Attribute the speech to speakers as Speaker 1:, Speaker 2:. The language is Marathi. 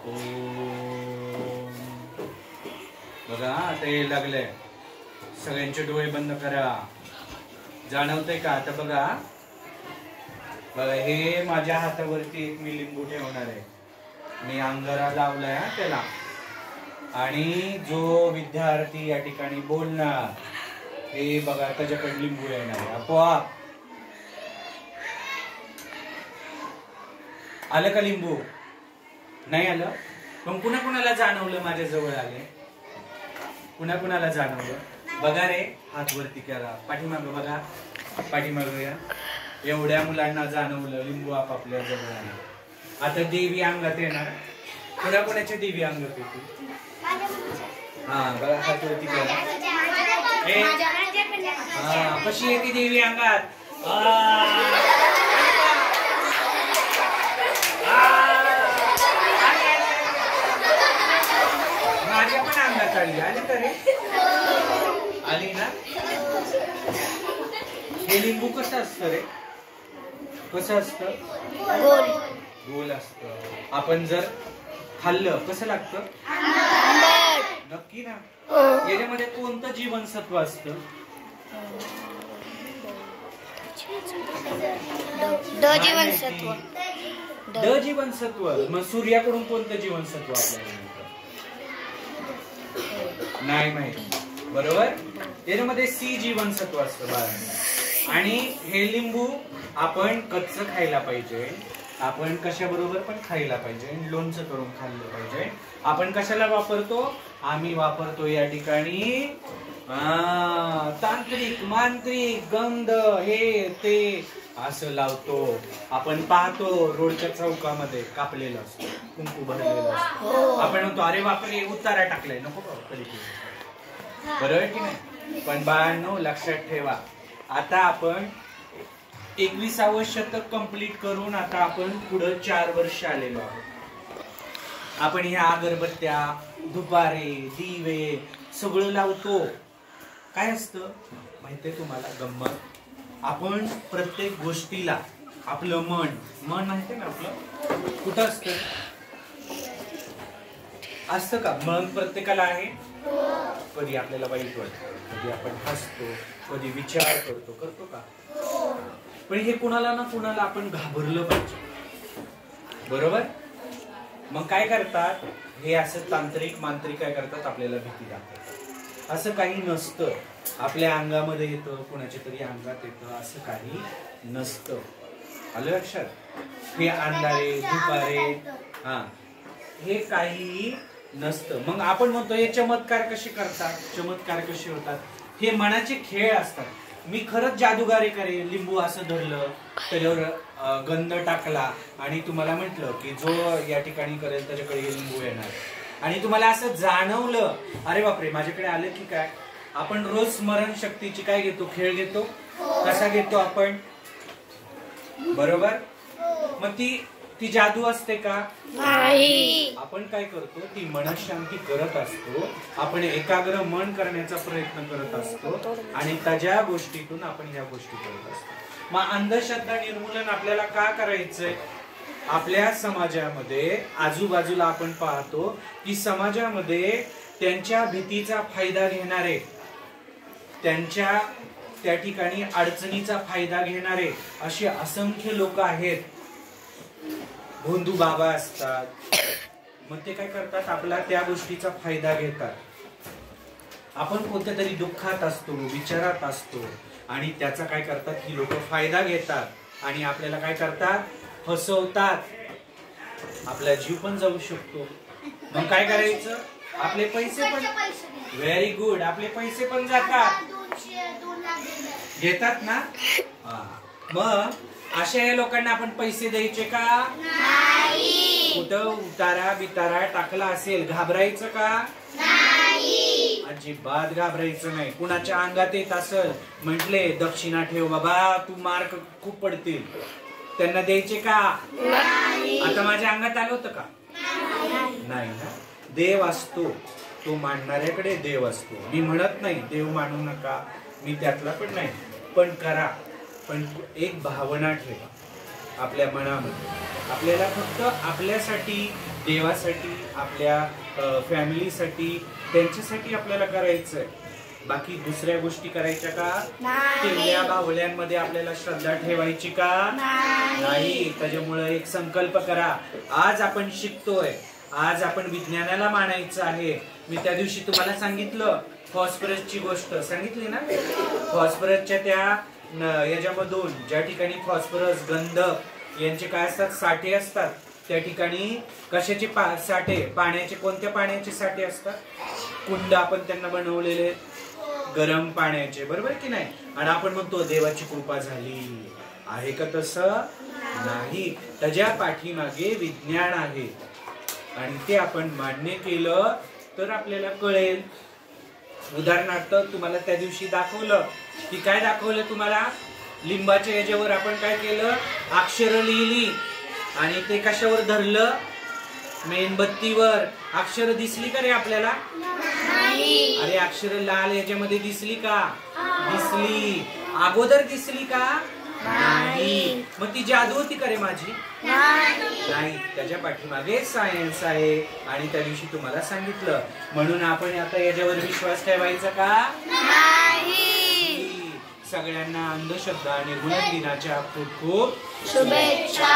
Speaker 1: ओम. बघा आता हे लागलंय. सगळ्यांचे डोळे बंद करा. जाणवतंय का आता? बघा बघा, हे माझ्या हातावरती एक मी लिंबू ठेवणार आहे. मी अंगारा लावलाय त्याला. आणि जो विद्यार्थी या ठिकाणी बोलणार हे बघा त्याच्याकडे लिंबू येणार आहे आपोआप. आलं का लिंबू? नाही आलं? पण कुणा कुणाला जाणवलं माझ्या जवळ आले? कुणा कुणाला जाणवलं? बघा रे, हात वरती करा. पाठीमाग बघा, पाठीमाग या. एवढ्या मुलांना जाणवलं लिंबू आपापल्या जवळ आले. आता देवी अंगात येणार. कुणा कुणाच्या देवी अंगात येते? हा बघा, हात वरती करा. हा, कशी येते देवी अंगात? माझ्या पण अंगात आली. आली का रे? आली ना? हे लिंबू कसं असतं रे? कसं असतं? गोल गोल असतं. आपण जर खाल्लं कसं लागतं? नक्की ना? याच्यामध्ये कोणतं जीवनसत्व असतं? ड जीवनसत्व. ड जीवनसत्व. मग सूर्याकडून कोणतं जीवनसत्व आपल्याला मिळतं? नाही माहिती. बरोबर. याच्यामध्ये सी जीवनसत्व असतं बाळांनो. आणि हे लिंबू आपण कच्चं खायला पाहिजे. आपण कशाबरोबर पण खायला पाहिजे. लोणचं करून खाल्लं पाहिजे. आपण कशाला वापरतो? आम्ही वापरतो या ठिकाणी तांत्रिक मांत्रिक गंध हे ते असं लावतो. आपण पाहतो रोडच्या चौकामध्ये कापलेलं असतं, कुंकू भरलेलं असतं. आपण म्हणतो अरे बापरे उतारा टाकलाय, नको कधी. बरोबर की नाही? पण बाळांनो लक्षात ठेवा, आता आपण 21वे शतक कंप्लीट करून आता आपण पुढे 4 वर्ष आलेलो आहोत. आपण ह्या अगरबत्त्या, धुपारे, दिवे सगळं लावतो. काय असतं माहितीये तुम्हाला गंमत? आपण प्रत्येक गोष्टीला आपलं मन माहितीये ना आपलं कुठं असतं? असतं का? मन प्रत्येकाला आहे. कधी आपल्याला वाईट वाटतं, कधी आपण हसतो, कधी विचार करतो का? पण हे कुणाला ना कुणाला आपण घाबरलं पाहिजे. बरोबर? मग काय करतात हे असं तांत्रिक मांत्रिक काय करतात? आपल्याला भीती दाखवतात. असं काही नसतं. आपल्या अंगामध्ये येतं, कुणाच्या तरी अंगात येतं, असं काही नसतं. आलं लक्षात? हे अंधारे धुपारे हा हे काही नसतं. मग आपण म्हणतो हे चमत्कार कसे करतात? चमत्कार कसे होतात? हे मनाचे खेळ असतात. मी खरंच जादूगारी करेन, लिंबू असं धरलं, त्याच्यावर गंध टाकला आणि तुम्हाला म्हटलं की जो या ठिकाणी करेल त्याच्याकडे लिंबू येणार. आणि तुम्हाला असं जाणवलं अरे बापरे माझ्याकडे आलं की काय? आपण रोज स्मरण शक्तीची काय घेतो? खेळ घेतो. कसा घेतो आपण? बरोबर. मग ती जादू असते का? नाही. आपण काय करतो? ती मनशांती करत असतो. आपण एकाग्र मन करण्याचा प्रयत्न करत असतो आणि त्याच्या गोष्टीतून आपण ह्या गोष्टी करत असतो. मग अंधश्रद्धा निर्मूलन आपल्याला का करायचंय? आपल्या समाजामध्ये आजूबाजूला आपण पाहतो की समाजामध्ये त्यांच्या भीतीचा फायदा घेणारे, त्यांच्या त्या ठिकाणी अडचणीचा फायदा घेणारे असे असंख्य लोक आहेत. भोंदू बाबा असतात. मग ते काय करतात? आपला त्या गोष्टीचा फायदा घेतात. आपण कोणत्या तरी दुःखात असतो, विचारात असतो आणि त्याचा काय करतात? ही लोक फायदा घेतात आणि आपल्याला काय करतात? फसवतात. आपला जीव पण जाऊ शकतो. मग काय करायचं? आपले पैसे पण व्हेरी गुड. आपले पैसे पण जातात. घेतात ना? मग अशा या लोकांना आपण पैसे द्यायचे का? नाही. कुठं उतारा बितारा टाकला असेल घाबरायचं का? नाही. अजिबात घाबरायचं नाही. कुणाच्या अंगात येत असेल म्हटले दक्षिणा ठेव बाबा, तू मार्क खूप पडतील, त्यांना द्यायचे का? नाही. आता माझ्या अंगात आलं होतं का? नाही ना. देव असतो, तो मानणाऱ्याकडे देव असतो. मी म्हणत नाही देव मानू नका, मी त्यातला पण नाही, पण करा. पण एक भावना ठेवा आपल्या मनामध्ये. आपल्याला फक्त आपल्यासाठी देवासाठी, आपल्या फॅमिलीसाठी, त्यांच्यासाठी आपल्याला करायचंय. बाकी दुसऱ्या गोष्टी करायच्या का? टिंगल्या बाहुल्यांमध्ये आपल्याला श्रद्धा ठेवायची का? नाही. त्याच्यामुळे एक संकल्प करा. आज आपण शिकतोय, आज आपण विज्ञानाला मानायचं आहे. मी त्या दिवशी तुम्हाला सांगितलं फॉस्फरसची गोष्ट सांगितली ना. फॉस्फरसच्या त्या याच्यामधून ज्या ठिकाणी फॉस्फरस, गंधक यांचे काय असतात, साठे असतात, त्या ठिकाणी कशाचे साठे, पाण्याचे, कोणत्या पाण्याचे साठे असतात? कुंड आपण त्यांना बनवलेले, गरम पाण्याचे, बरोबर की नाही? आणि आपण म्हणतो देवाची कृपा झाली. आहे का तसं? नाही. त्याच्या पाठीमागे विज्ञान आहे आणि ते आपण मान्य केलं तर आपल्याला कळेल. उदाहरणार्थ तुम्हाला त्या दिवशी दाखवलं की काय दाखवलं तुम्हाला? लिंबाच्या याच्यावर आपण काय केलं? अक्षर लिहिली आणि ते कशावर धरलं? मेणबत्तीवर. अक्षर दिसली का रे आपल्याला? अरे अक्षर लाल याच्यामध्ये दिसली का? दिसली. अगोदर दिसली का? नाही. मग ती जादू होती का रे माझी? नाही. त्याच्या पाठीमागे सायन्स आहे आणि त्या दिवशी तुम्हाला सांगितलं. म्हणून आपण आता याच्यावर विश्वास ठेवायचा का? सगळ्यांना अंधश्रद्धा निर्मूलन दिनाच्या खूप खूप
Speaker 2: शुभेच्छा.